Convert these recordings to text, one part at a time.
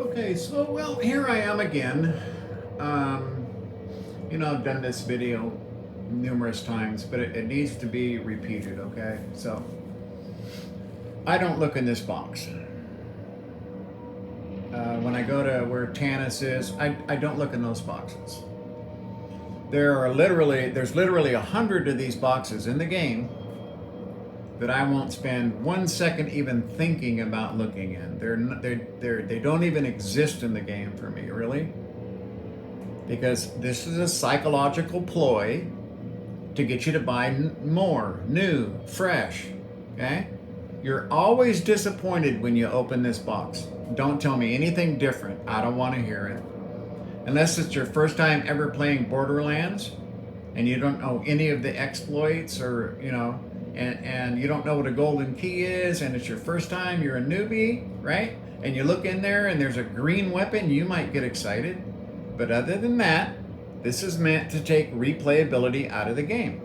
Okay, so well, here I am again. Um, I've done this video numerous times, but it needs to be repeated, okay? So, I don't look in this box. When I go to where Tanis is, I don't look in those boxes. There's literally 100 of these boxes in the game that I won't spend 1 second even thinking about looking in. They don't even exist in the game for me, really. Because this is a psychological ploy to get you to buy more, new, fresh. Okay? You're always disappointed when you open this box. Don't tell me anything different. I don't want to hear it. Unless it's your first time ever playing Borderlands and you don't know any of the exploits and you don't know what a golden key is and it's your first time, you're a newbie, right? And you look in there and there's a green weapon, you might get excited. But other than that, this is meant to take replayability out of the game.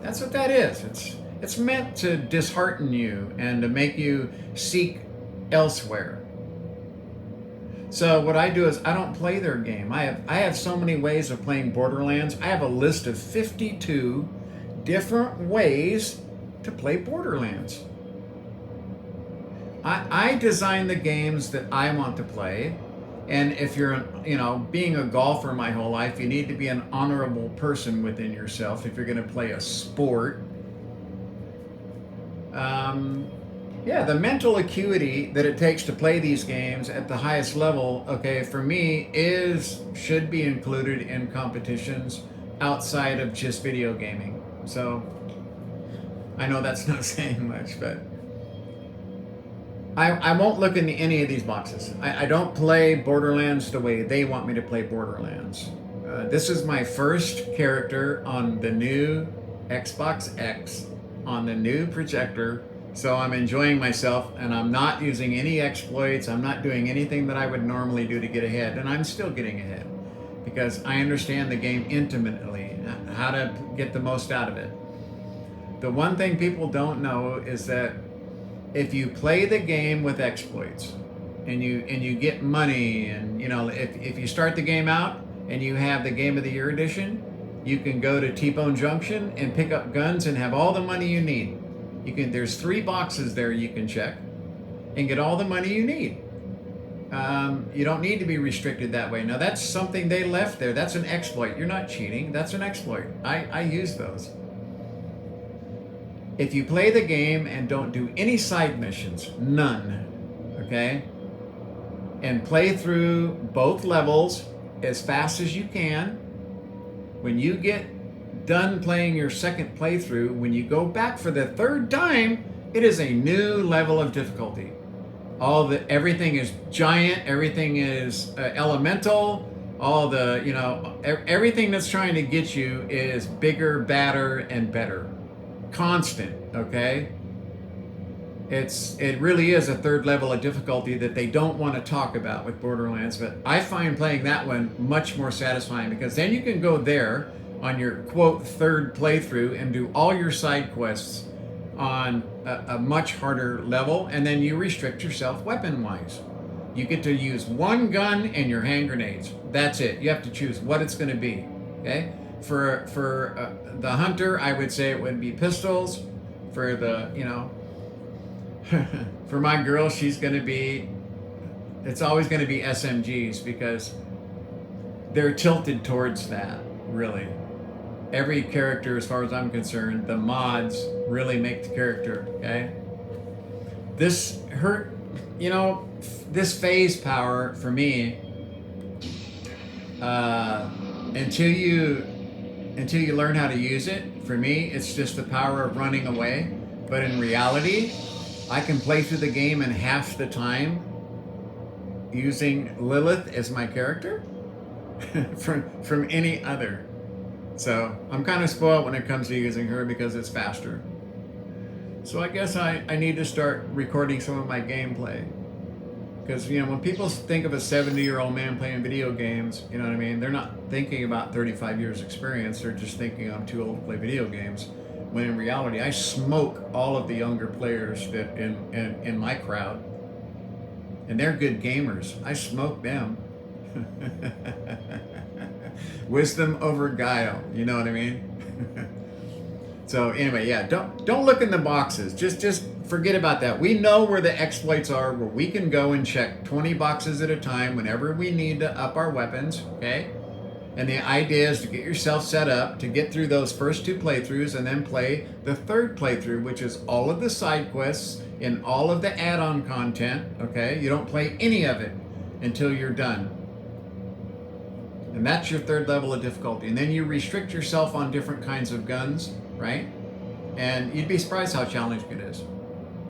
That's what that is. It's meant to dishearten you and to make you seek elsewhere. So what I do is I don't play their game. I have so many ways of playing Borderlands. I have a list of 52 different ways to play Borderlands. I design the games that I want to play. And if you're, being a golfer my whole life, you need to be an honorable person within yourself if you're going to play a sport. Yeah, the mental acuity that it takes to play these games at the highest level, okay, for me, should be included in competitions outside of just video gaming. So, I know that's not saying much, but I won't look into any of these boxes. I don't play Borderlands the way they want me to play Borderlands. This is my first character on the new Xbox X, on the new projector, so I'm enjoying myself and I'm not using any exploits. I'm not doing anything that I would normally do to get ahead, and I'm still getting ahead because I understand the game intimately, how to get the most out of it. The one thing people don't know is that if you play the game with exploits and you get money, and if you start the game out and you have the Game of the Year edition, you can go to T-Bone Junction and pick up guns and have all the money you need. There's 3 boxes there you can check and get all the money you need. You don't need to be restricted that way. Now that's something they left there. That's an exploit. You're not cheating. That's an exploit. I use those. If you play the game and don't do any side missions, none, okay, and play through both levels as fast as you can, when you get done playing your second playthrough, when you go back for the third time, it is a new level of difficulty. Everything is giant, everything is elemental, everything that's trying to get you is bigger, badder, and better. Constant, okay? It really is a third level of difficulty that they don't want to talk about with Borderlands, but I find playing that one much more satisfying because then you can go there on your quote third playthrough and do all your side quests on a much harder level, and then you restrict yourself weapon wise. You get to use one gun and your hand grenades. That's it. You have to choose what it's going to be, okay? For the hunter, I would say it would be pistols. For the, for my girl, it's always going to be SMGs because they're tilted towards that, really. Every character, as far as I'm concerned, the mods really make the character, okay? This phase power for me, until you learn how to use it, for me, it's just the power of running away. But in reality, I can play through the game in half the time using Lilith as my character from any other. So I'm kind of spoiled when it comes to using her because it's faster. So I guess I need to start recording some of my gameplay. Because, when people think of a 70-year-old man playing video games, you know what I mean? They're not thinking about 35 years experience. They're just thinking I'm too old to play video games. When in reality, I smoke all of the younger players that in my crowd. And they're good gamers. I smoke them. Wisdom over guile. You know what I mean? So anyway, yeah, don't look in the boxes. Just forget about that. We know where the exploits are, where we can go and check 20 boxes at a time whenever we need to up our weapons, okay? And the idea is to get yourself set up to get through those first 2 playthroughs and then play the 3rd playthrough, which is all of the side quests and all of the add-on content, okay? You don't play any of it until you're done. And that's your 3rd level of difficulty. And then you restrict yourself on different kinds of guns, right? And you'd be surprised how challenging it is.